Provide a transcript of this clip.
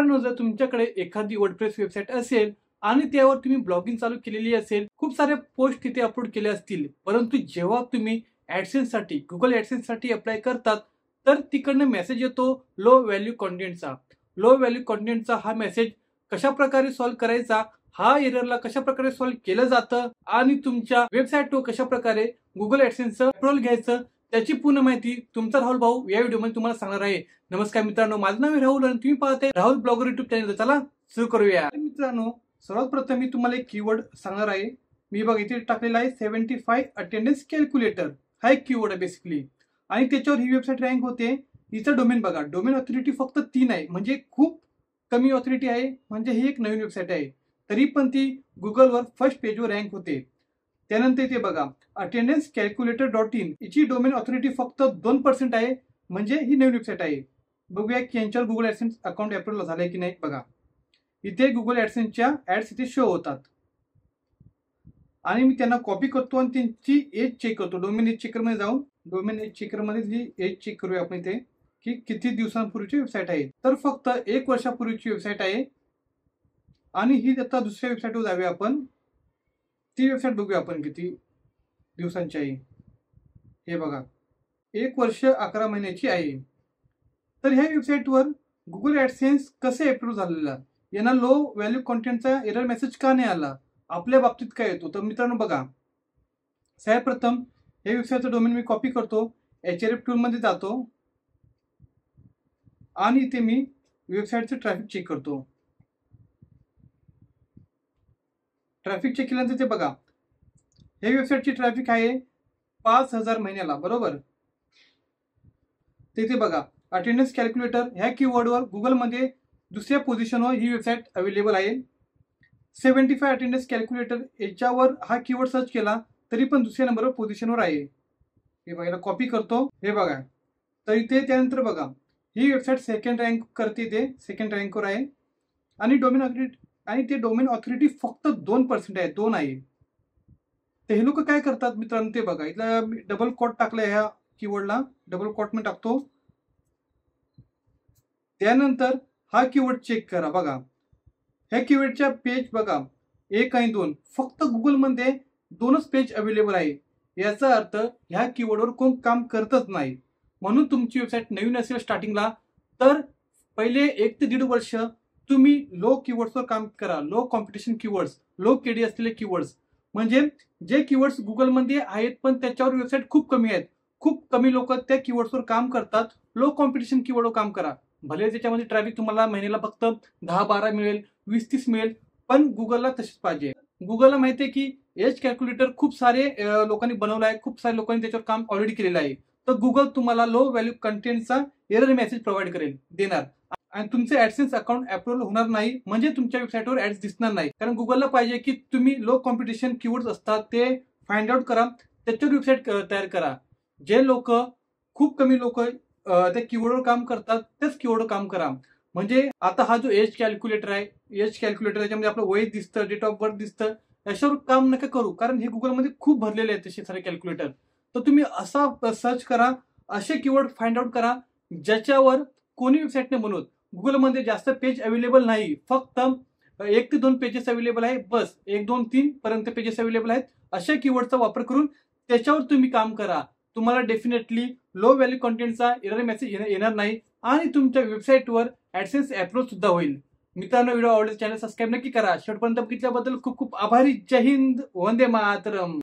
मित्रांनो, जर तुमच्याकडे एखादी वर्डप्रेस वेबसाईट असेल आणि त्यावर तुम्ही ब्लॉगिंग चालू केलेली असेल, खूप सारे पोस्ट तिथे अपलोड केले असतील, परंतु जेव्हा तुम्ही ऍडसेन्स साठी गुगल ऍडसेन्स साठी अप्लाय करतात तर तिकडनं मेसेज येतो लो व्हॅल्यू कंटेंटचा. लो व्हॅल्यू कंटेंटचा हा मेसेज कशा प्रकारे सॉल्व्ह करायचा, हा एररला कशा प्रकारे सॉल्व्ह केलं जातं आणि तुमच्या वेबसाईटवर कशा प्रकारे गुगल ऍडसेन्सचं अप्रूव्हल घ्यायचं त्याची पूर्ण माहिती तुमचा राहुल भाऊ या व्हिडिओमध्ये तुम्हाला सांगणार आहे. नमस्कार मित्रांनो, माझं नाव आहे राहुल आणि तुम्ही पाहताय राहुल ब्लॉगर युट्यूब चॅनल. चला सुरू करूया. मित्रांनो, सर्वात प्रथम मी तुम्हाला एक कीवर्ड सांगणार आहे. मी बघा इथे टाकलेला आहे 75 अटेंडन्स कॅल्क्युलेटर. हा एक कीवर्ड आहे बेसिकली आणि त्याच्यावर ही वेबसाईट रँक होते. हिचं डोमेन बघा, डोमेन ऑथॉरिटी फक्त 3 आहे, म्हणजे खूप कमी ऑथॉरिटी आहे. म्हणजे ही एक नवीन वेबसाईट आहे, तरी पण ती गुगलवर फर्स्ट पेजवर रँक होते. त्यानंतर इथे बघा अटेंडन्स कॅल्क्युलेटर .in, याची डोमेन ऑथॉरिटी फक्त 2% आहे, म्हणजे ही नवीन वेबसाईट आहे. बघूया की यांच्यावर गुगल ऍडसेन्स अकाउंट अप्रूव्हल झालंय की नाही. बघा इथे गुगल ऍडसेन्सच्या ऍड्स इथे शो होतात आणि मी त्यांना कॉपी करतो आणि त्यांची एज चेक करतो. डोमेन एज चेकर मध्ये जाऊन डोमेन एज चेकर मध्ये जी एज चेक करूया आपण इथे की किती दिवसांपूर्वीची वेबसाईट आहे. तर फक्त 1 वर्षापूर्वीची वेबसाईट आहे आणि ही आता दुसऱ्या वेबसाईटवर जाऊया आपण. ती वेबसाईट बघूया आपण किती दिवसांची आहे. हे बघा 1 वर्ष 11 महिन्याची आहे. तर ह्या वेबसाईटवर गुगल ऍडसेन्स कसे अप्रूव्ह झालेला, यांना लो व्हॅल्यू कंटेंटचा एरर मेसेज का नाही आला, आपल्या बाबतीत काय येतो. तर मित्रांनो बघा, सर्वप्रथम हे वेबसाईटचं डोमेन मी कॉपी करतो, href टूल मध्ये जातो आणि इथे मी वेबसाईटचं ट्रॅफिक चेक करतो. ट्रॅफिक चेक केल्यानंतर ते बघा हे वेबसाईटची ट्रॅफिक आहे 5000 महिन्याला, बरोबर. तिथे बघा अटेंडन्स कॅल्क्युलेटर ह्या कीवर्डवर गुगलमध्ये दुसऱ्या पोझिशनवर ही वेबसाईट अवेलेबल आहे. 75 अटेंडन्स कॅल्क्युलेटर याच्यावर हा कीवर्ड सर्च केला तरी पण दुसऱ्या नंबरवर पोझिशनवर आहे. हे बघा कॉपी करतो. हे बघा तर इथे त्यानंतर बघा ही वेबसाईट सेकंड रँक करते, ते सेकंड रँकवर आहे आणि डोमेन ऑथॉरिटी आणि ते डोमेन ऑथॉरिटी फक्त 2% आहे, 2 आहे. तर हे लोक काय करतात मित्रांनो, ते बघा इथला मी डबल कोट टाकलाय, ह्या कीवर्डला डबल कोट मी टाकतो. त्यानंतर हा कीवर्ड चेक करा. बघा ह्या कीवर्डच्या पेज बघा 1 आणि 2, फक्त गुगलमध्ये 2च पेज अवेलेबल आहे. याचा अर्थ ह्या कीवर्डवर कोण काम करतच नाही. म्हणून तुमची वेबसाईट नवीन असेल स्टार्टिंगला तर पहिले 1 ते 1.5 वर्ष तुम्ही लो कीवर्ड्सवर काम करा. Low competition keywords, low KD असलेले कीवर्ड्स, म्हणजे जे कीवर्ड्स गुगलमध्ये आहेत पण त्याच्यावर वेबसाईट खूप कमी आहेत, खूप कमी लोक त्या कीवर्ड्सवर काम करतात. लो कॉम्पिटिशन कीवर्डवर काम करा. भले त्याच्यामध्ये ट्रॅफिक तुम्हाला महिन्याला फक्त 10-12 मिळेल, 20-30 मिळेल, पण गुगलला तशीच पाहिजे. गुगलला माहिती आहे की एज कॅल्क्युलेटर खूप सारे लोकांनी बनवलं आहे, खूप सारे लोकांनी त्याच्यावर काम ऑलरेडी केलेलं आहे. तर गुगल तुम्हाला लो व्हॅल्यू कंटेंटचा एरर मेसेज प्रोव्हाइड देणार आणि तुमचे ऍडसेन्स अकाउंट अप्रूव्हल होणार नाही, म्हणजे तुमच्या वेबसाईटवर ऍड्स दिसणार नाही. कारण गुगलला पाहिजे की तुम्ही लो कॉम्पिटिशन कीवर्ड्स असतात ते फाइंड आउट करा, त्याच्यावर वेबसाईट तयार करा. जे लोक खूप कमी लोक त्या कीवर्डवर काम करतात तेच कीवर्डवर काम करा. म्हणजे आता हा जो एज कॅल्क्युलेटर आहे, एज कॅल्क्युलेटर याच्यामध्ये आपलं वय दिसतं, डेट ऑफ बर्थ दिसतं, याच्यावर काम नका करू, कारण हे गुगलमध्ये खूप भरलेले आहेत तसे सारे कॅल्क्युलेटर. तर तुम्ही असा सर्च करा, असे कीवर्ड फाइंड आउट करा ज्याच्यावर कोणी वेबसाईटने बनवत. गुगलमध्ये जास्त पेज अवेलेबल नाही, फक्त 1 ते 2 पेजेस अवेलेबल आहे, बस 1, 2, 3 पर्यंत पेजेस अवेलेबल आहेत. अशा कीवर्डचा वापर करून त्याच्यावर तुम्ही काम करा. तुम्हाला डेफिनेटली लो व्हॅल्यू कंटेंटचा एरर मेसेज येणार नाही आणि तुमच्या वेबसाईटवर ऍडसेन्स अप्रूव्ह सुद्धा होईल. मित्रांनो, व्हिडिओ आवडल्यास चॅनल सबस्क्राईब नक्की करा. शेवटपर्यंत बघितल्याबद्दल खूप खूप आभारी. जय हिंद, वंदे मातरम.